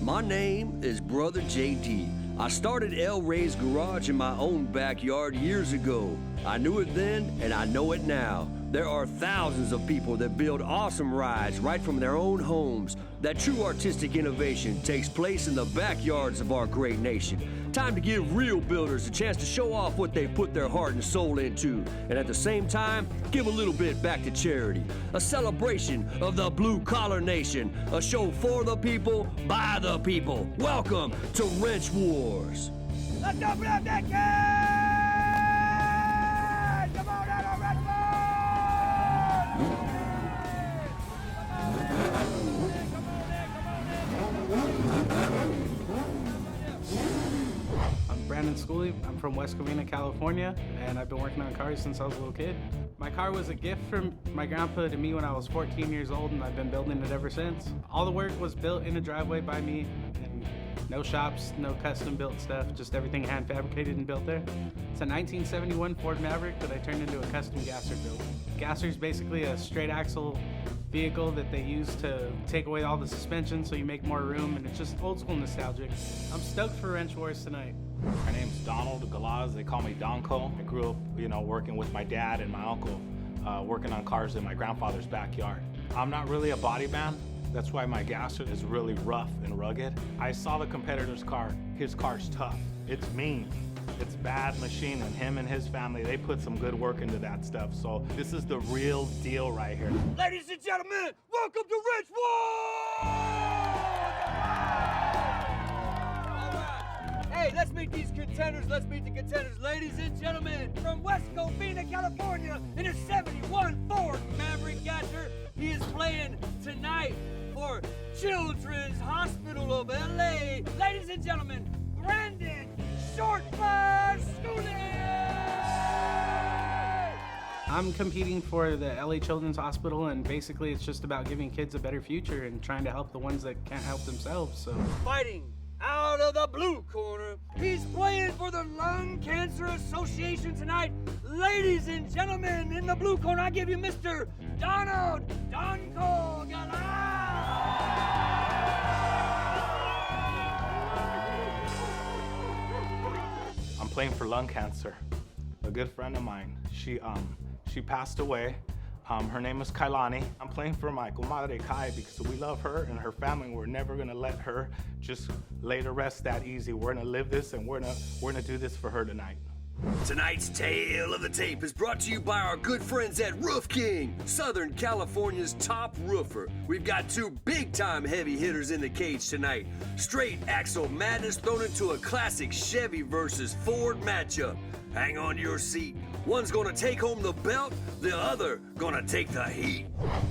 My name is Brother JD. I started El Ray's Garage in my own backyard years ago. I knew it then, and I know it now. There are thousands of people that build awesome rides right from their own homes. That true artistic innovation takes place in the backyards of our great nation. Time to give real builders a chance to show off what they've put their heart and soul into, and at the same time, give a little bit back to charity. A celebration of the blue-collar nation. A show for the people, by the people. Welcome to Wrench Wars. Let's open up that can! Come on out of Red I'm Branden Schooley. I'm from West Covina, California, and I've been working on cars since I was a little kid. My car was a gift from my grandpa to me when I was 14 years old, and I've been building it ever since. All the work was built in a driveway by me, and no shops, no custom built stuff, just everything hand fabricated and built there. It's a 1971 Ford Maverick that I turned into a custom gasser build. Gasser is basically a straight axle vehicle that they use to take away all the suspension so you make more room, and it's just old school nostalgic. I'm stoked for Wrench Wars tonight. My name's Donald Galaz. They call me Donko. I grew up, working with my dad and my uncle, working on cars in my grandfather's backyard. I'm not really a body man. That's why my gasser is really rough and rugged. I saw the competitor's car. His car's tough. It's mean. It's bad machine, and him and his family, they put some good work into that stuff. So this is the real deal right here. Ladies and gentlemen, welcome to Wrench Wars! Hey, let's meet these contenders. Let's meet the contenders. Ladies and gentlemen, from West Covina, California, in a 71 Ford Maverick Gasser, he is playing tonight for Children's Hospital of LA. Ladies and gentlemen, Branden Schooley! I'm competing for the LA Children's Hospital, and basically it's just about giving kids a better future and trying to help the ones that can't help themselves. So Fighting out of the blue corner, he's playing for the Lung Cancer Association tonight. Ladies and gentlemen, in the blue corner, I give you Mr. Donald Donko Galaz! I'm playing for lung cancer. A good friend of mine, she passed away. Her name is Kailani. I'm playing for my comadre Kai because we love her and her family. We're never gonna let her just lay to rest that easy. We're gonna live this, and we're gonna do this for her tonight. Tonight's Tale of the Tape is brought to you by our good friends at Roof King, Southern California's top roofer. We've got two big-time heavy hitters in the cage tonight. Straight axle madness thrown into a classic Chevy versus Ford matchup. Hang on to your seat. One's gonna take home the belt, the other gonna take the heat.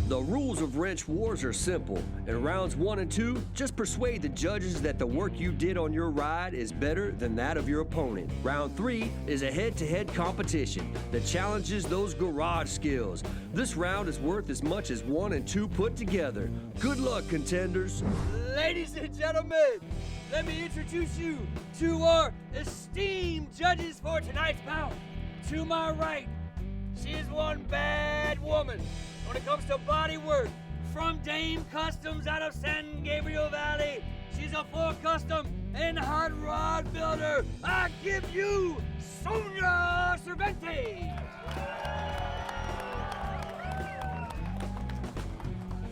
The rules of Wrench Wars are simple. In rounds 1 and 2, just persuade the judges that the work you did on your ride is better than that of your opponent. Round 3 is a head-to-head competition that challenges those garage skills. This round is worth as much as 1 and 2 put together. Good luck, contenders. Ladies and gentlemen, let me introduce you to our esteemed judges for tonight's bout. To my right, she is one bad woman when it comes to body work. From Dame Customs out of San Gabriel Valley, she's a full custom and hot rod builder. I give you Sonia Cervantes.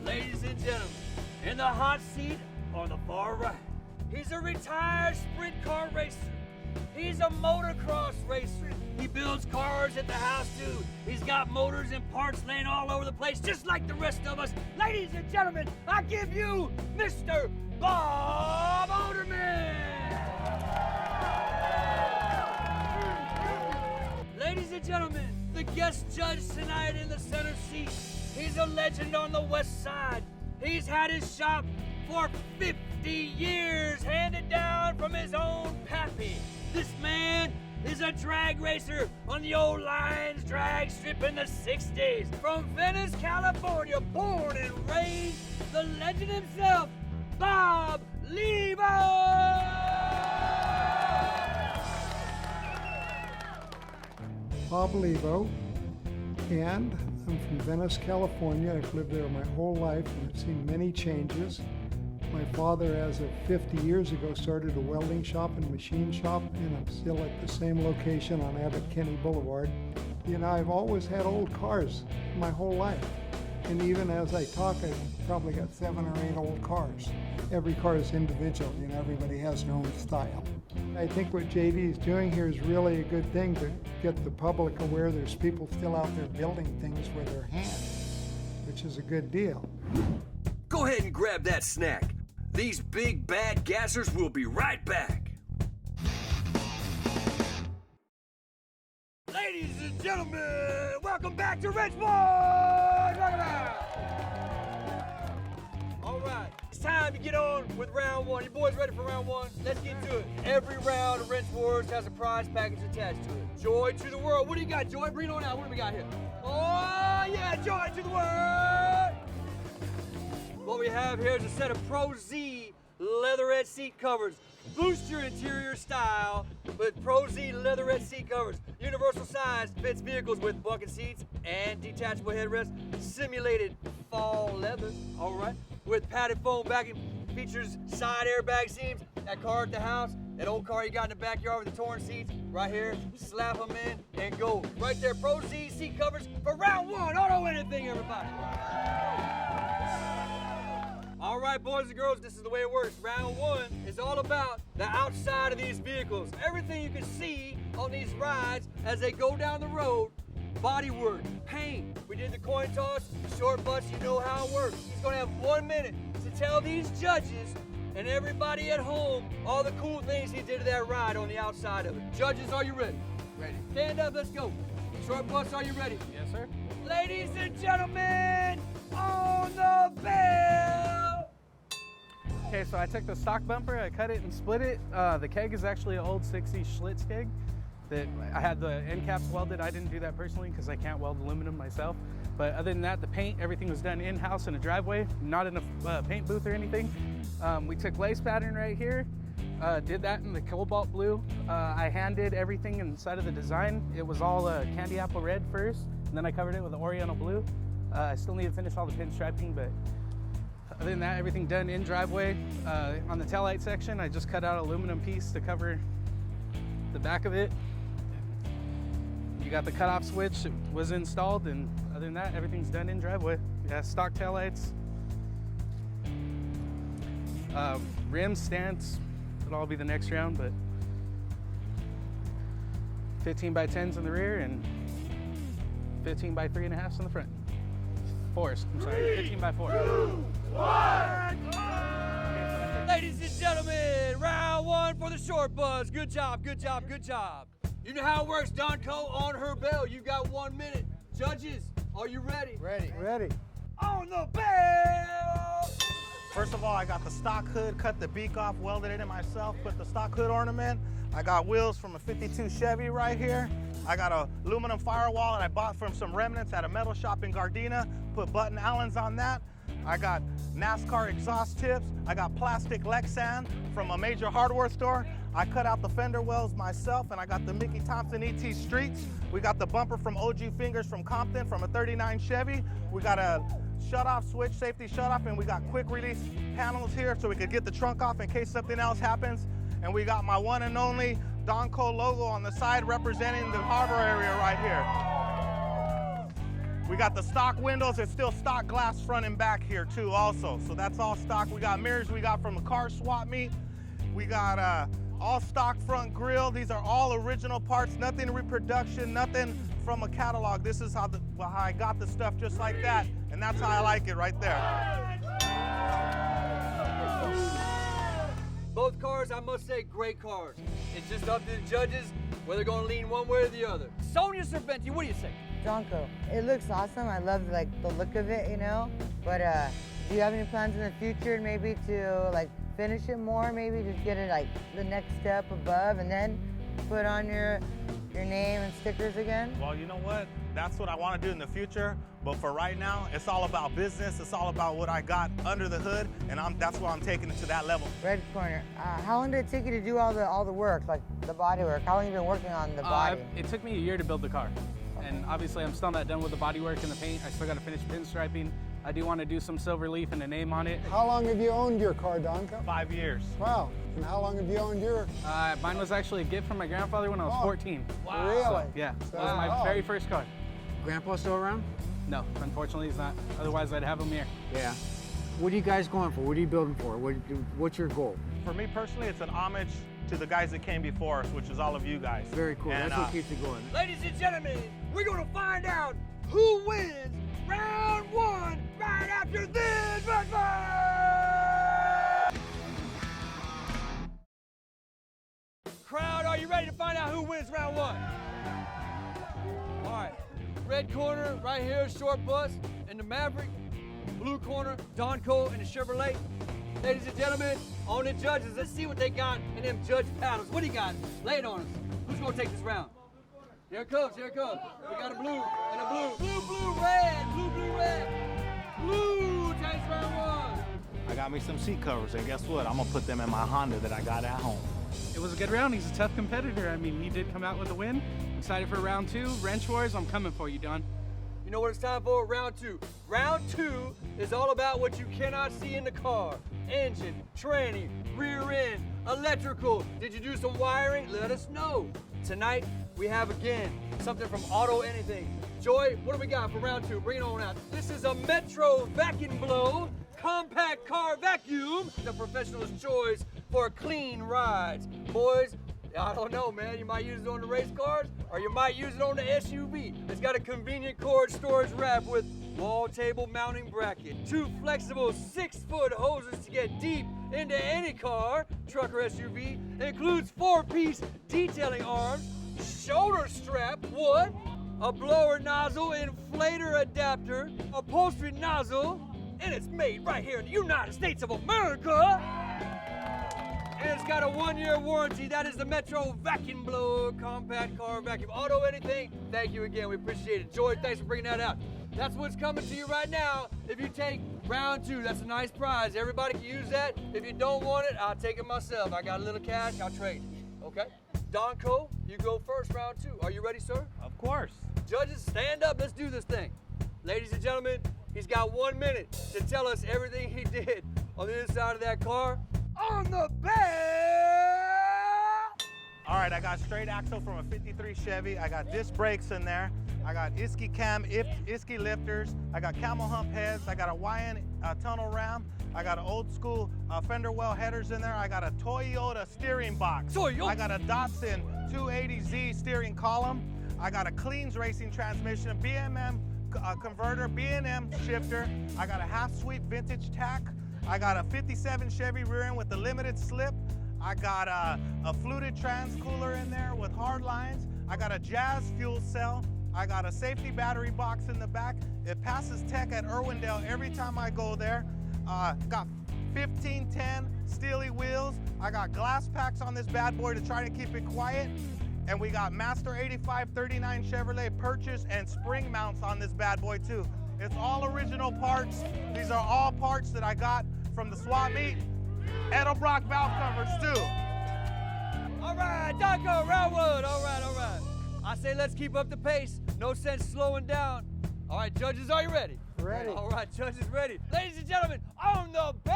Ladies and gentlemen, in the hot seat on the far right, he's a retired sprint car racer. He's a motocross racer. He builds cars at the house too. He's got motors and parts laying all over the place, just like the rest of us. Ladies and gentlemen, I give you Mr. Bob Oderman. Ladies and gentlemen, the guest judge tonight in the center seat. He's a legend on the west side. He's had his shop for 50 years, handed down from his own pappy. This man is a drag racer on the old Lions drag strip in the 60s. From Venice, California, born and raised, the legend himself, Bob Levo! Bob Levo, and I'm from Venice, California. I've lived there my whole life and I've seen many changes. My father, as of 50 years ago, started a welding shop and machine shop, and I'm still at the same location on Abbott Kinney Boulevard. You know, I've always had old cars my whole life. And even as I talk, I've probably got 7 or 8 old cars. Every car is individual, you know, everybody has their own style. I think what JD is doing here is really a good thing to get the public aware there's people still out there building things with their hands, which is a good deal. Go ahead and grab that snack. These big bad gassers will be right back. Ladies and gentlemen, welcome back to Wrench Boys! Welcome back! All right, it's time to get on with round one. You boys ready for round one? Let's get to it. Every round of Wrench Wars has a prize package attached to it. Joy to the world. What do you got, Joy? Bring it on out. What do we got here? Oh, yeah, joy to the world! What we have here is a set of Pro Z leatherette seat covers. Boost your interior style with Pro Z leatherette seat covers. Universal size, fits vehicles with bucket seats and detachable headrests. Simulated fall leather, all right. With padded foam backing, features side airbag seams. That car at the house, that old car you got in the backyard with the torn seats, right here, slap them in and go. Right there, Pro Z seat covers for round one. Auto anything, everybody. All right, boys and girls, this is the way it works. Round one is all about the outside of these vehicles. Everything you can see on these rides as they go down the road. Bodywork, paint. We did the coin toss, short butts, you know how it works. He's gonna have 1 minute to tell these judges and everybody at home all the cool things he did to that ride on the outside of it. Judges, are you ready? Ready. Stand up, let's go. Short butts, are you ready? Yes, sir. Ladies and gentlemen, on the bell! Okay, so I took the stock bumper, I cut it and split it. The keg is actually an old 60s Schlitz keg that I had the end caps welded. I didn't do that personally because I can't weld aluminum myself. But other than that, the paint, everything was done in-house in a driveway, not in a paint booth or anything. We took lace pattern right here, did that in the cobalt blue. I hand-did everything inside of the design. It was all candy apple red first, and then I covered it with oriental blue. I still need to finish all the pinstriping, but other than that, everything done in driveway. On the taillight section, I just cut out an aluminum piece to cover the back of it. You got the cutoff switch, it was installed, and other than that, everything's done in driveway. Yeah, stock taillights, rims, stance, it'll all be the next round, but 15 by 10s in the rear and 15 by 3.5s in the front. 15 by 4. 2, 1. Ladies and gentlemen, round one for the short buzz. Good job, good job, good job. You know how it works, Donko, on her bell. You got 1 minute. Judges, are you ready? Ready. Ready. On the bell! First of all, I got the stock hood, cut the beak off, welded it in myself, put the stock hood ornament. I got wheels from a 52 Chevy right here. I got a aluminum firewall that I bought from some remnants at a metal shop in Gardena, put button Allens on that. I got NASCAR exhaust tips. I got plastic Lexan from a major hardware store. I cut out the fender wells myself, and I got the Mickey Thompson ET Streets. We got the bumper from OG Fingers from Compton from a 39 Chevy. We got a shut-off switch, safety shut-off, and we got quick release panels here so we could get the trunk off in case something else happens. And we got my one and only Donco logo on the side representing the harbor area right here. We got the stock windows. It's still stock glass front and back here too also. So that's all stock. We got mirrors we got from a car swap meet. We got all stock front grille. These are all original parts, nothing reproduction, nothing from a catalog. This is how I got the stuff just like that. And that's how I like it right there. Both cars, I must say, great cars. It's just up to the judges whether they're going to lean one way or the other. Sonia Serpenti, what do you say? Donko, it looks awesome. I love the look of it, you know. But do you have any plans in the future, maybe to finish it more? Maybe just get it the next step above, and then put on your name and stickers again? Well, you know what? That's what I want to do in the future. But for right now, it's all about business. It's all about what I got under the hood, and that's why I'm taking it to that level. Red Corner, how long did it take you to do all the work, like the body work? How long have you been working on the body? It took me a year to build the car. And obviously I'm still not done with the bodywork and the paint. I still got to finish pinstriping. I do want to do some silver leaf and a name on it. How long have you owned your car, Donko? 5 years. Wow. And how long have you owned your? Mine was actually a gift from my grandfather when I was 14. Wow. Really? Yeah, So- that was my very first car. Grandpa still around? No, unfortunately he's not. Otherwise I'd have him here. Yeah. What are you guys going for? What are you building for? What's your goal? For me personally, it's an homage to the guys that came before us, which is all of you guys. Very cool. And, That's what keeps it going. Ladies and gentlemen, we're gonna find out who wins round one right after this. Crowd, are you ready to find out who wins round one? All right, red corner right here, short bus and the Maverick. Blue corner, Donko and the Chevrolet. Ladies and gentlemen, on the judges, let's see what they got in them judge paddles. What do you got? Lay it on us. Who's gonna take this round? Here it comes, here it comes. We got a blue and a blue. Blue, blue, red, blue, blue, red. Blue takes round one. I got me some seat covers, and guess what? I'm gonna put them in my Honda that I got at home. It was a good round. He's a tough competitor. I mean, he did come out with a win. Excited for round two. Wrench Wars, I'm coming for you, Don. You know what it's time for? Round two. Round two is all about what you cannot see in the car. Engine, tranny, rear end, electrical. Did you do some wiring? Let us know. Tonight, we have again something from Auto Anything. Joy, what do we got for round two? Bring it on out. This is a Metro Vacuum Blow compact car vacuum, the professional's choice for clean rides. Boys, I don't know, man. You might use it on the race cars, or you might use it on the SUV. It's got a convenient cord storage wrap with wall table mounting bracket, 2 flexible 6-foot hoses to get deep into any car, truck or SUV. It includes 4-piece detailing arms, shoulder strap, what? A blower nozzle, inflator adapter, upholstery nozzle, and it's made right here in the United States of America. And it's got a 1-year warranty. That is the Metro Vacuum Blower Compact Car Vacuum. Auto Anything, thank you again. We appreciate it. Joy, thanks for bringing that out. That's what's coming to you right now. If you take round two, that's a nice prize. Everybody can use that. If you don't want it, I'll take it myself. I got a little cash, I'll trade it. Okay? Donko, you go first, round two. Are you ready, sir? Of course. Judges, stand up. Let's do this thing. Ladies and gentlemen, he's got 1 minute to tell us everything he did on the inside of that car. On the back! All right, I got straight axle from a 53 Chevy. I got disc brakes in there. I got Isky cam, Isky lifters. I got camel hump heads. I got a YN tunnel ram. I got an old school fender well headers in there. I got a Toyota steering box. Toyota. I got a Datsun 280Z steering column. I got a Cleans racing transmission, a BMM converter, B&M shifter. I got a half-sweep vintage tack. I got a 57 Chevy rear end with the limited slip. I got a fluted trans cooler in there with hard lines. I got a Jazz fuel cell. I got a safety battery box in the back. It passes tech at Irwindale every time I go there. Got 1510 Steely wheels. I got glass packs on this bad boy to try to keep it quiet. And we got Master 8539 Chevrolet purchase and spring mounts on this bad boy too. It's all original parts. These are all parts that I got from the swap meet. Edelbrock valve covers too. All right, Donko, round one. All right, all right. I say let's keep up the pace. No sense slowing down. All right, judges, are you ready? Ready. All right, judges, ready. Ladies and gentlemen, on the bell!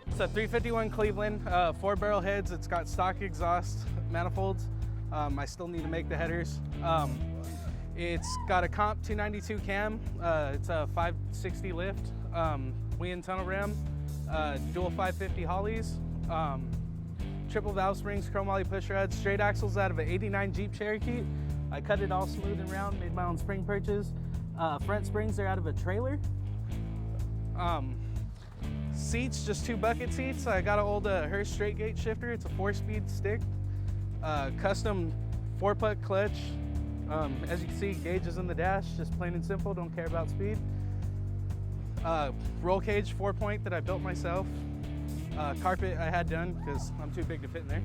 It's a 351 Cleveland, 4-barrel heads. It's got stock exhaust manifolds. I still need to make the headers. It's got a comp 292 cam. It's a 560 lift, wing tunnel ram, dual 550 Hollies, triple valve springs, chrome ollie push rods, straight axles out of an 89 Jeep Cherokee. I cut it all smooth and round, made my own spring purchase. Front springs are out of a trailer. Seats, just 2 bucket seats. I got an old Hurst straight gate shifter. It's a 4-speed stick. Custom 4-putt clutch. As you can see, gauges in the dash, just plain and simple, don't care about speed. Roll cage 4-point that I built myself. Carpet I had done because I'm too big to fit in there.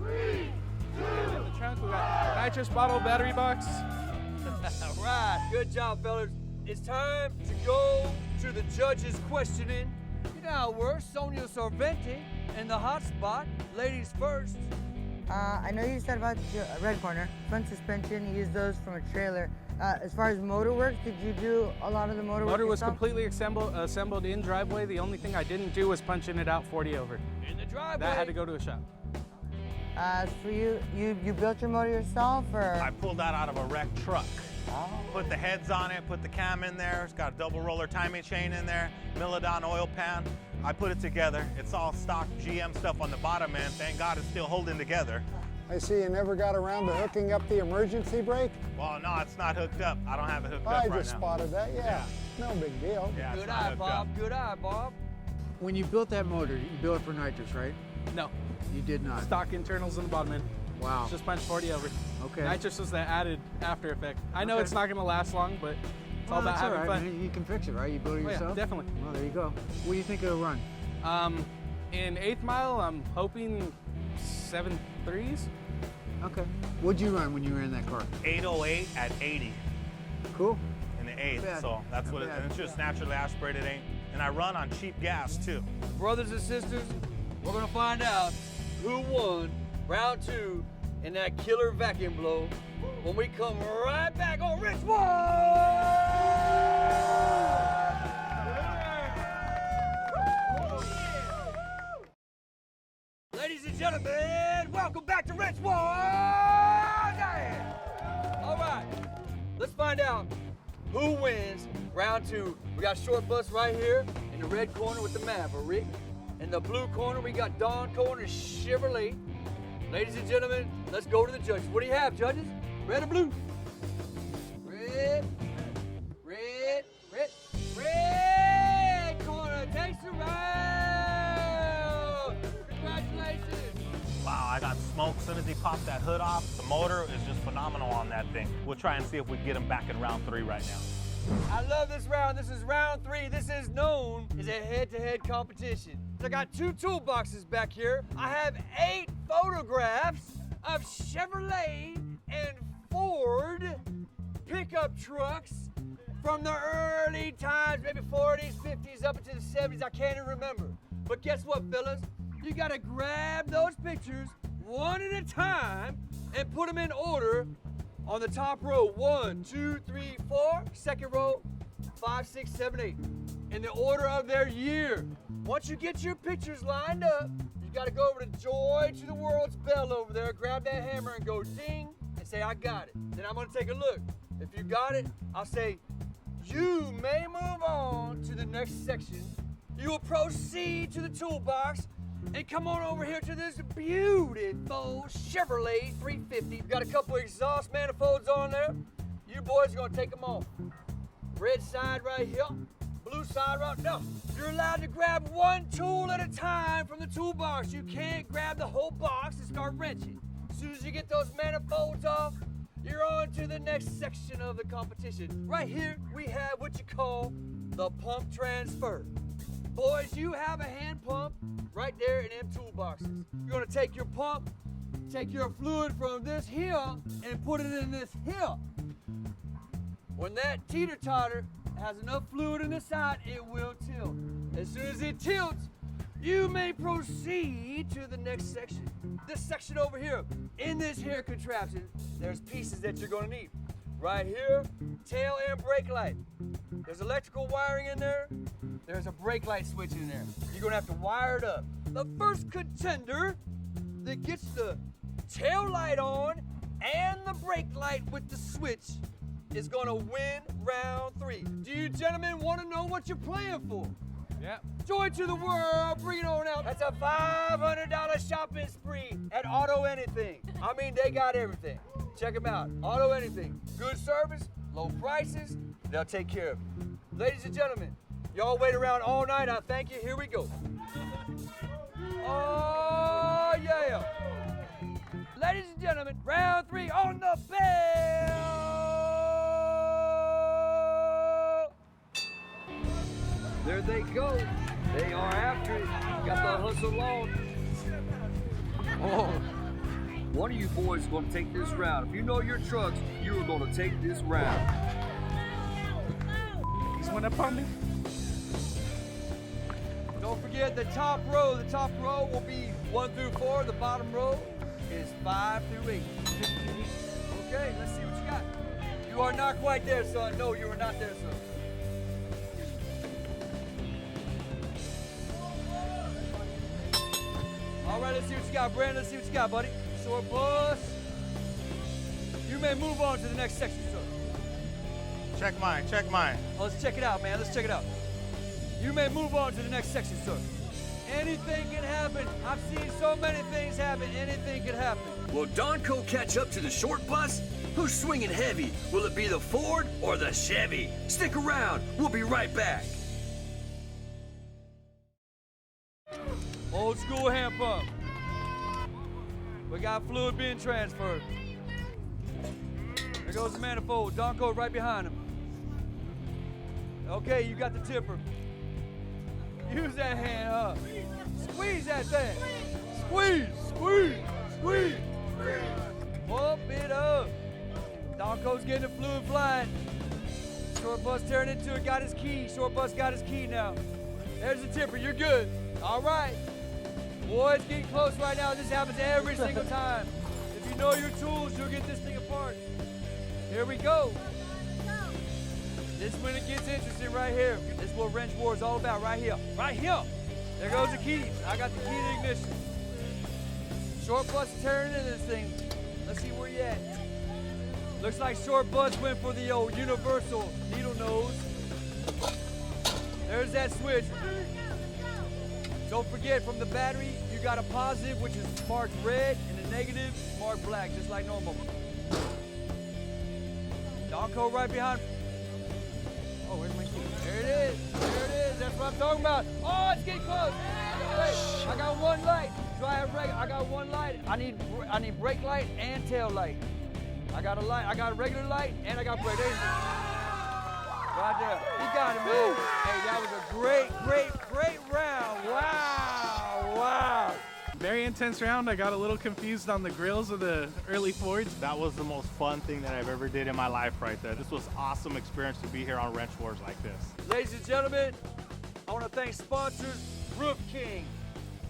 3, 2, in the trunk we got nitrous bottle battery box. All right, good job, fellas. It's time to go to the judges' questioning. You know how it works, Sonia Sorventi in the hot spot. Ladies first. I know you said about the red corner, front suspension, you use those from a trailer. As far as motor work, did you do a lot of the motor work Motor was yourself? completely assembled in driveway. The only thing I didn't do was punching it out 40 over. In the driveway. That had to go to a shop. As for you built your motor yourself, or? I pulled that out of a wrecked truck. Put the heads on it, put the cam in there. It's got a double roller timing chain in there, Milodon oil pan. I put it together. It's all stock GM stuff on the bottom end. Thank God it's still holding together. I see you never got around to hooking up the emergency brake. Well, no, it's not hooked up. I don't have it hooked up I right just now. spotted that, yeah. No big deal. Yeah, it's Good not eye, hooked Bob. up. Good eye, Bob. When you built that motor, you built it for nitrous, right? No, You did not. stock internals in the bottom end. Wow. Just punch 40 over. Okay. Nitrous was the added after effect. I know Okay. it's not going to last long, but it's all about that's having right. fun. Man, you can fix it, right? You built it Oh, yeah, yourself? definitely. Well, there you go. What do you think it'll run? In 8th mile, I'm hoping 7.3s. Okay. What'd you run when you were in that car? 808 at 80 Cool. in the 8th. bad. So that's Not what it, bad. and it's just naturally aspirated. And I run on cheap gas too. Brothers and sisters, we're gonna find out who won round 2 in that killer vacuum blow when we come right back on Rich Ladies and gentlemen, welcome back to Rich One. All right, let's find out who wins round 2. We got Short Bus right here in the red corner with the Maverick. In the blue corner, we got Don Corner Chevrolet. Ladies and gentlemen, let's go to the judges. What do you have, judges? Red or blue? Red, red, red, red corner takes the round. Congratulations. Wow, I got smoke as soon as he popped that hood off. The motor is just phenomenal on that thing. We'll try and see if we can get him back in round 3 right now. I love this round. This is round 3. This is known as a head-to-head competition. I got 2 toolboxes back here. I have 8 photographs of Chevrolet and Ford pickup trucks from the early times, maybe 40s, 50s, up into the 70s. I can't even remember. But guess what, fellas? You gotta grab those pictures one at a time and put them in order on the top row. 1, 2, 3, 4. Second row, 5, 6, 7, 8. In the order of their year. Once you get your pictures lined up, you gotta go over to Joy to the World's bell over there, grab that hammer and go ding and say, I got it. Then I'm gonna take a look. If you got it, I'll say, you may move on to the next section. You will proceed to the toolbox and come on over here to this beautiful Chevrolet 350. Got a couple exhaust manifolds on there. You boys are gonna take them off. Red side right here, blue side right now. You're allowed to grab one tool at a time from the toolbox. You can't grab the whole box and start wrenching. As soon as you get those manifolds off, you're on to the next section of the competition. Right here, we have what you call the pump transfer. Boys, you have a hand pump right there in them toolboxes. You're gonna take your pump, take your fluid from this here and put it in this here. When that teeter-totter has enough fluid in the side, it will tilt. As soon as it tilts, you may proceed to the next section. This section over here, in this here contraption, there's pieces that you're gonna need. Right here, tail and brake light. There's electrical wiring in there. There's a brake light switch in there. You're gonna have to wire it up. The first contender that gets the tail light on and the brake light with the switch is gonna win round 3. Do you gentlemen wanna know what you're playing for? Yep. Joy to the World, bring it on out. That's a $500 shopping spree at Auto Anything. I mean, they got everything. Check them out. Auto Anything. Good service, low prices, they'll take care of you. Ladies and gentlemen, y'all wait around all night. I thank you. Here we go. Oh, yeah. Ladies and gentlemen, round 3 on the bell. There they go. They are after it. Got the hustle on. Oh, one of you boys is going to take this round. If you know your trucks, you are going to take this round. He's went up on me. Don't forget the top row. The top row will be 1 through 4. The bottom row is 5 through 8. Okay, let's see what you got. You You are not quite there, son. No, you are not there, son. All right, let's see what you got, Branden. Let's see what you got, buddy. Short bus. You may move on to the next section, sir. Check mine, check mine. Oh, let's check it out, man. Let's check it out. You may move on to the next section, sir. Anything can happen. I've seen so many things happen. Anything can happen. Will Donko catch up to the short bus? Who's swinging heavy? Will it be the Ford or the Chevy? Stick around. We'll be right back. Old school hand pump. We got fluid being transferred. There goes the manifold. Donko right behind him. Okay, you got the tipper. Use that hand, huh? Squeeze that thing. Squeeze, squeeze, squeeze. Pump it up. Donko's getting the fluid flying. Short bus turned into it, got his key. Short bus got his key now. There's the tipper, you're good. All right. Boy, it's getting close right now. This happens every single time. If you know your tools, you'll get this thing apart. Here we go. This is when it gets interesting right here. This is what wrench war is all about right here. Right here. There goes the keys. I got the key to ignition. Short bus turning into this thing. Let's see where you at. Looks like short bus went for the old universal needle nose. There's that switch. Don't forget, from the battery, you got a positive, which is marked red, and a negative marked black, just like normal. Donko right behind. Oh, where's my key? There it is. There it is. That's what I'm talking about. Oh, it's getting close. Wait, I got one light. Do I have I got one light. I need brake light and tail light. I got a light. I got a regular light and I got brake. There you go. Right there. You got it, man. Hey, that was a great round. Wow. Wow. Very intense round. I got a little confused on the grills of the early Fords. That was the most fun thing that I've ever did in my life right there. This was awesome experience to be here on Wrench Wars like this. Ladies and gentlemen, I want to thank sponsors Roof King,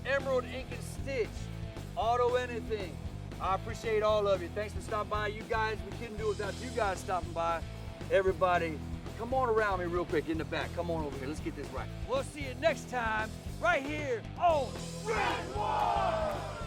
Emerald Ink and Stitch, Auto Anything. I appreciate all of you. Thanks for stopping by. You guys, we couldn't do it without you guys stopping by. Everybody, come on around me real quick in the back. Come on over here. Let's get this right. We'll see you next time right here on Wrench Wars.